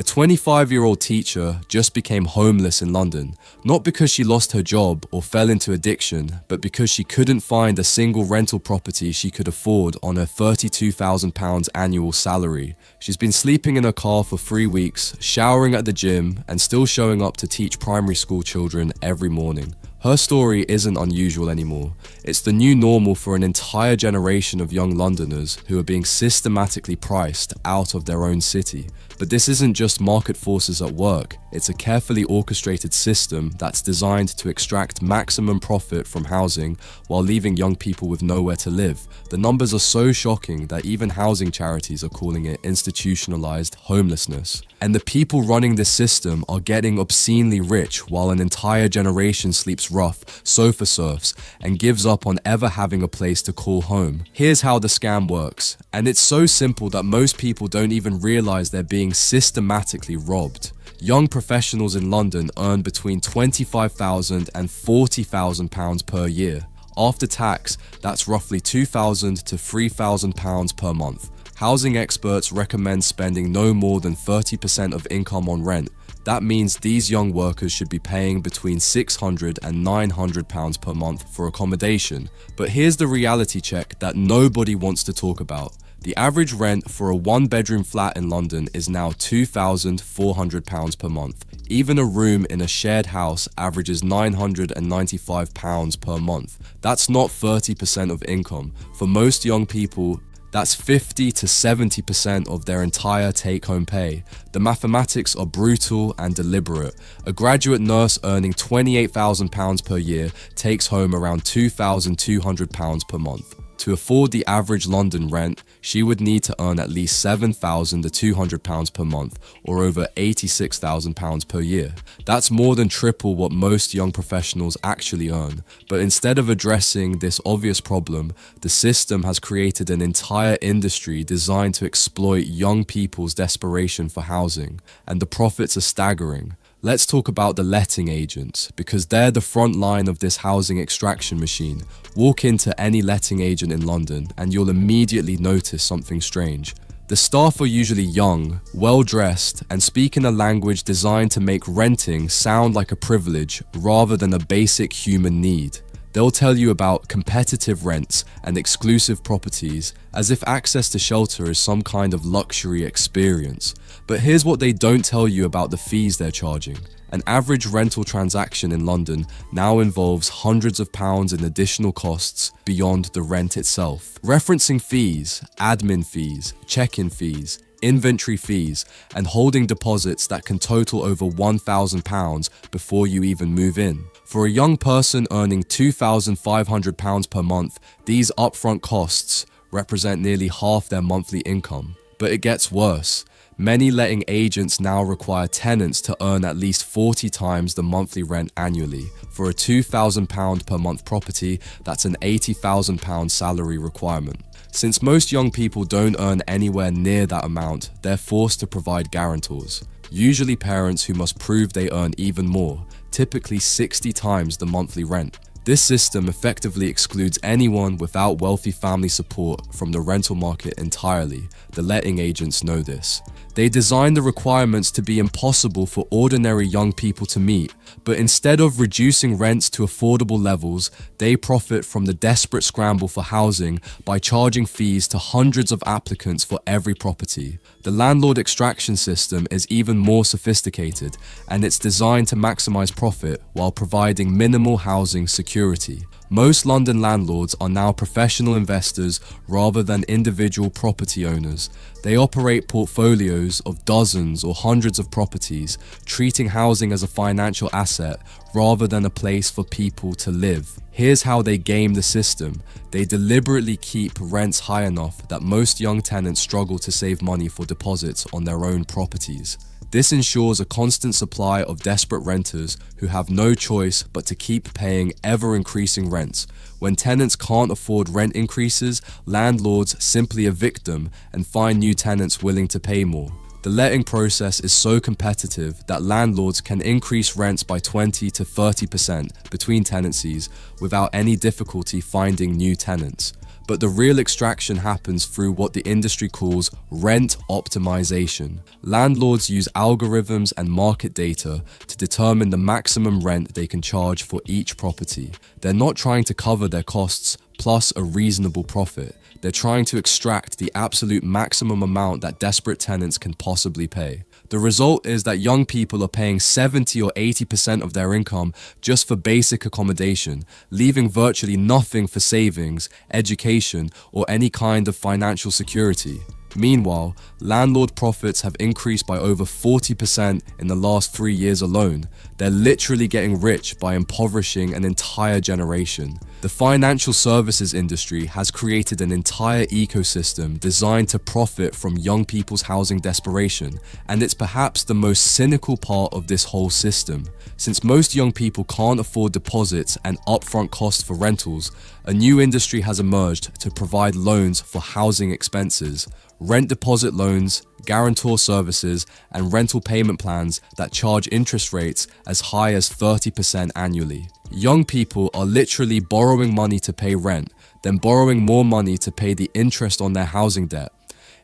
A 25-year-old teacher just became homeless in London, not because she lost her job or fell into addiction, but because she couldn't find a single rental property she could afford on her £32,000 annual salary. She's been sleeping in her car for 3 weeks, showering at the gym, and still showing up to teach primary school children every morning. Her story isn't unusual anymore. It's the new normal for an entire generation of young Londoners who are being systematically priced out of their own city. But this isn't just market forces at work, it's a carefully orchestrated system that's designed to extract maximum profit from housing while leaving young people with nowhere to live. The numbers are so shocking that even housing charities are calling it institutionalized homelessness. And the people running this system are getting obscenely rich while an entire generation sleeps rough, sofa surfs, and gives up on ever having a place to call home. Here's how the scam works, and it's so simple that most people don't even realize they're being systematically robbed. Young professionals in London earn between £25,000 and £40,000 per year. After tax, that's roughly £2,000 to £3,000 per month. Housing experts recommend spending no more than 30% of income on rent. That means these young workers should be paying between £600 and £900 per month for accommodation. But here's the reality check that nobody wants to talk about. The average rent for a one-bedroom flat in London is now £2,400 per month. Even a room in a shared house averages £995 per month. That's not 30% of income. For most young people, that's 50 to 70% of their entire take-home pay. The mathematics are brutal and deliberate. A graduate nurse earning £28,000 per year takes home around £2,200 per month. To afford the average London rent, she would need to earn at least £7,200 per month, or over £86,000 per year. That's more than triple what most young professionals actually earn. But instead of addressing this obvious problem, the system has created an entire industry designed to exploit young people's desperation for housing, and the profits are staggering. Let's talk about the letting agents, because they're the front line of this housing extraction machine. Walk into any letting agent in London and you'll immediately notice something strange. The staff are usually young, well-dressed, and speak in a language designed to make renting sound like a privilege rather than a basic human need. They'll tell you about competitive rents and exclusive properties as if access to shelter is some kind of luxury experience. But here's what they don't tell you about the fees they're charging. An average rental transaction in London now involves hundreds of pounds in additional costs beyond the rent itself. Referencing fees, admin fees, check-in fees, inventory fees, and holding deposits that can total over £1,000 before you even move in. For a young person earning £2,500 per month, these upfront costs represent nearly half their monthly income. But it gets worse. Many letting agents now require tenants to earn at least 40 times the monthly rent annually. For a £2,000 per month property, that's an £80,000 salary requirement. Since most young people don't earn anywhere near that amount, they're forced to provide guarantors. Usually parents who must prove they earn even more, typically 60 times the monthly rent. This system effectively excludes anyone without wealthy family support from the rental market entirely. The letting agents know this. They design the requirements to be impossible for ordinary young people to meet, but instead of reducing rents to affordable levels, they profit from the desperate scramble for housing by charging fees to hundreds of applicants for every property. The landlord extraction system is even more sophisticated, and it's designed to maximize profit while providing minimal housing security. Most London landlords are now professional investors rather than individual property owners. They operate portfolios of dozens or hundreds of properties, treating housing as a financial asset rather than a place for people to live. Here's how they game the system. They deliberately keep rents high enough that most young tenants struggle to save money for deposits on their own properties. This ensures a constant supply of desperate renters who have no choice but to keep paying ever-increasing rents. When tenants can't afford rent increases, landlords simply evict them and find new tenants willing to pay more. The letting process is so competitive that landlords can increase rents by 20 to 30% between tenancies without any difficulty finding new tenants. But the real extraction happens through what the industry calls rent optimization. Landlords use algorithms and market data to determine the maximum rent they can charge for each property. They're not trying to cover their costs plus a reasonable profit. They're trying to extract the absolute maximum amount that desperate tenants can possibly pay. The result is that young people are paying 70 or 80% of their income just for basic accommodation, leaving virtually nothing for savings, education, or any kind of financial security. Meanwhile, landlord profits have increased by over 40% in the last 3 years alone. They're literally getting rich by impoverishing an entire generation. The financial services industry has created an entire ecosystem designed to profit from young people's housing desperation, and it's perhaps the most cynical part of this whole system. Since most young people can't afford deposits and upfront costs for rentals, a new industry has emerged to provide loans for housing expenses. Rent deposit loans, guarantor services, and rental payment plans that charge interest rates as high as 30% annually. Young people are literally borrowing money to pay rent, then borrowing more money to pay the interest on their housing debt.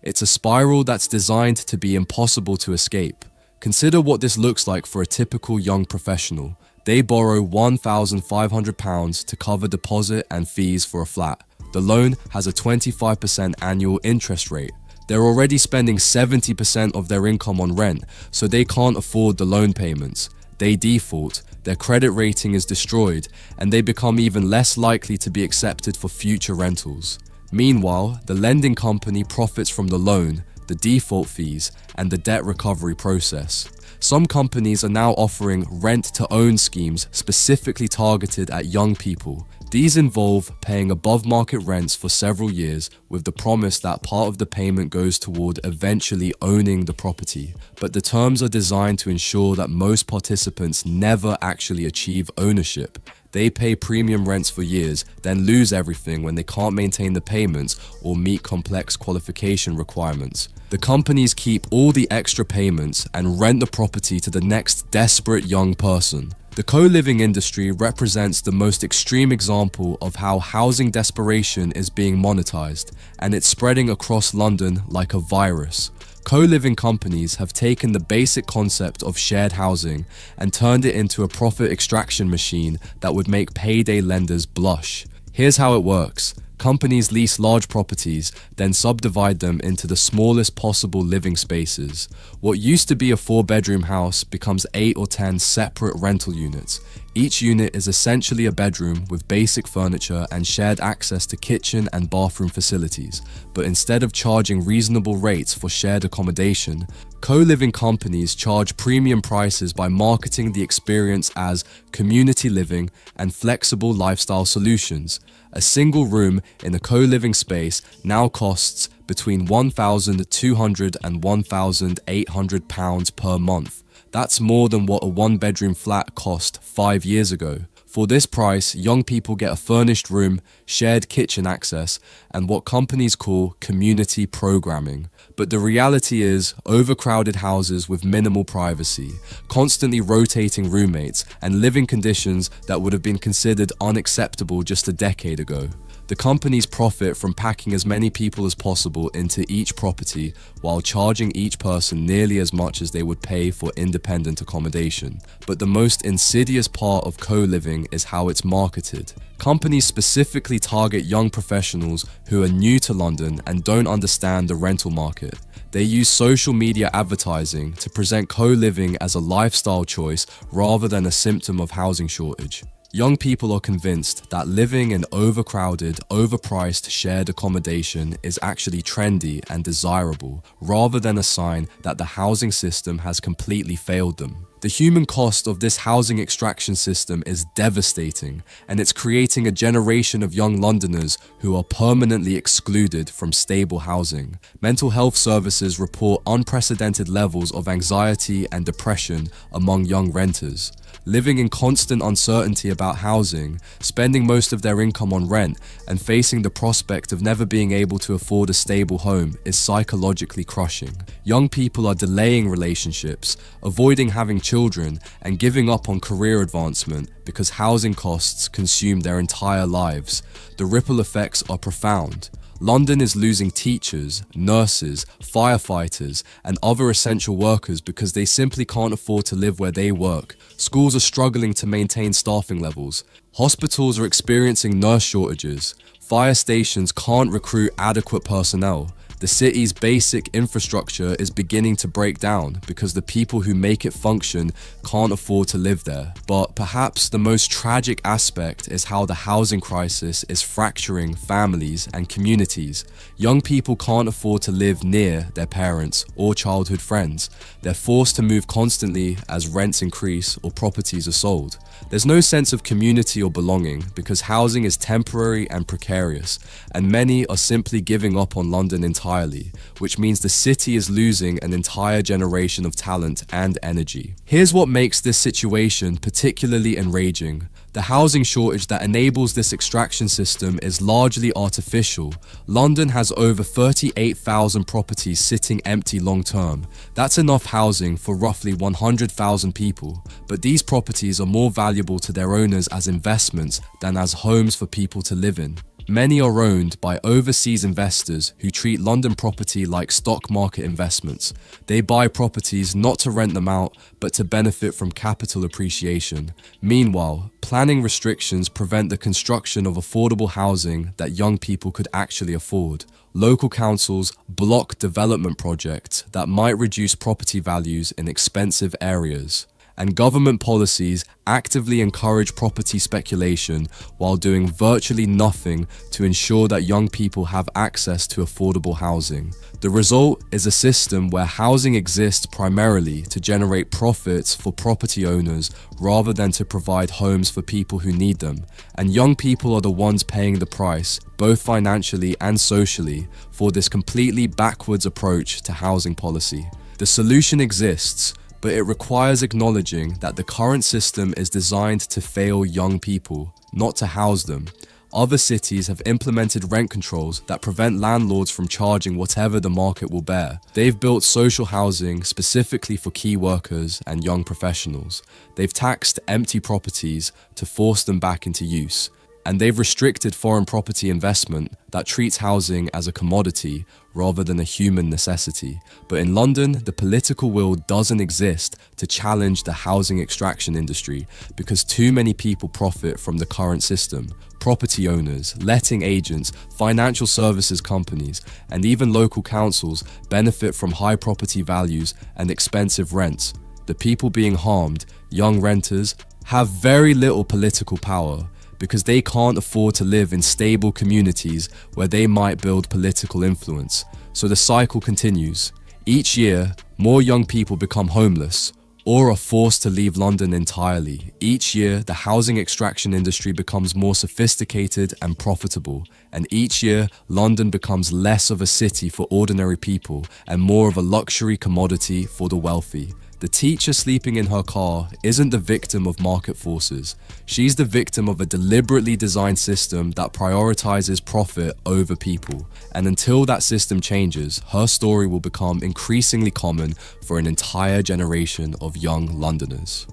It's a spiral that's designed to be impossible to escape. Consider what this looks like for a typical young professional. They borrow £1,500 to cover deposit and fees for a flat. The loan has a 25% annual interest rate. They're already spending 70% of their income on rent, so they can't afford the loan payments. They default, their credit rating is destroyed, and they become even less likely to be accepted for future rentals. Meanwhile, the lending company profits from the loan, the default fees, and the debt recovery process. Some companies are now offering rent-to-own schemes specifically targeted at young people. These involve paying above-market rents for several years with the promise that part of the payment goes toward eventually owning the property. But the terms are designed to ensure that most participants never actually achieve ownership. They pay premium rents for years, then lose everything when they can't maintain the payments or meet complex qualification requirements. The companies keep all the extra payments and rent the property to the next desperate young person. The co-living industry represents the most extreme example of how housing desperation is being monetized, and it's spreading across London like a virus. Co-living companies have taken the basic concept of shared housing and turned it into a profit extraction machine that would make payday lenders blush. Here's how it works. Companies lease large properties, then subdivide them into the smallest possible living spaces. What used to be a 4-bedroom house becomes 8 or 10 separate rental units. Each unit is essentially a bedroom with basic furniture and shared access to kitchen and bathroom facilities. But instead of charging reasonable rates for shared accommodation, co-living companies charge premium prices by marketing the experience as community living and flexible lifestyle solutions. A single room in a co-living space now costs between £1,200 and £1,800 per month. That's more than what a 1-bedroom flat cost 5 years ago. For this price, young people get a furnished room, shared kitchen access, and what companies call community programming. But the reality is overcrowded houses with minimal privacy, constantly rotating roommates, and living conditions that would have been considered unacceptable just a decade ago. The companies profit from packing as many people as possible into each property while charging each person nearly as much as they would pay for independent accommodation. But the most insidious part of co-living is how it's marketed. Companies specifically target young professionals who are new to London and don't understand the rental market. They use social media advertising to present co-living as a lifestyle choice rather than a symptom of housing shortage. Young people are convinced that living in overcrowded, overpriced shared accommodation is actually trendy and desirable, rather than a sign that the housing system has completely failed them. The human cost of this housing extraction system is devastating, and it's creating a generation of young Londoners who are permanently excluded from stable housing. Mental health services report unprecedented levels of anxiety and depression among young renters. Living in constant uncertainty about housing, spending most of their income on rent, and facing the prospect of never being able to afford a stable home is psychologically crushing. Young people are delaying relationships, avoiding having children, children and giving up on career advancement because housing costs consume their entire lives. The ripple effects are profound. London is losing teachers, nurses, firefighters, and other essential workers because they simply can't afford to live where they work. Schools are struggling to maintain staffing levels. Hospitals are experiencing nurse shortages. Fire stations can't recruit adequate personnel. The city's basic infrastructure is beginning to break down because the people who make it function can't afford to live there. But perhaps the most tragic aspect is how the housing crisis is fracturing families and communities. Young people can't afford to live near their parents or childhood friends. They're forced to move constantly as rents increase or properties are sold. There's no sense of community or belonging because housing is temporary and precarious, and many are simply giving up on London entirely, which means the city is losing an entire generation of talent and energy. Here's what makes this situation particularly enraging. The housing shortage that enables this extraction system is largely artificial. London has over 38,000 properties sitting empty long term. That's enough housing for roughly 100,000 people, but these properties are more valuable to their owners as investments than as homes for people to live in. Many are owned by overseas investors who treat London property like stock market investments. They buy properties not to rent them out, but to benefit from capital appreciation. Meanwhile, planning restrictions prevent the construction of affordable housing that young people could actually afford. Local councils block development projects that might reduce property values in expensive areas. And government policies actively encourage property speculation while doing virtually nothing to ensure that young people have access to affordable housing. The result is a system where housing exists primarily to generate profits for property owners rather than to provide homes for people who need them. And young people are the ones paying the price, both financially and socially, for this completely backwards approach to housing policy. The solution exists, but it requires acknowledging that the current system is designed to fail young people, not to house them. Other cities have implemented rent controls that prevent landlords from charging whatever the market will bear. They've built social housing specifically for key workers and young professionals. They've taxed empty properties to force them back into use. And they've restricted foreign property investment that treats housing as a commodity rather than a human necessity. But in London, the political will doesn't exist to challenge the housing extraction industry because too many people profit from the current system. Property owners, letting agents, financial services companies, and even local councils benefit from high property values and expensive rents. The people being harmed, young renters, have very little political power, because they can't afford to live in stable communities where they might build political influence. So the cycle continues. Each year, more young people become homeless or are forced to leave London entirely. Each year, the housing extraction industry becomes more sophisticated and profitable. And each year, London becomes less of a city for ordinary people and more of a luxury commodity for the wealthy. The teacher sleeping in her car isn't the victim of market forces. She's the victim of a deliberately designed system that prioritizes profit over people. And until that system changes, her story will become increasingly common for an entire generation of young Londoners.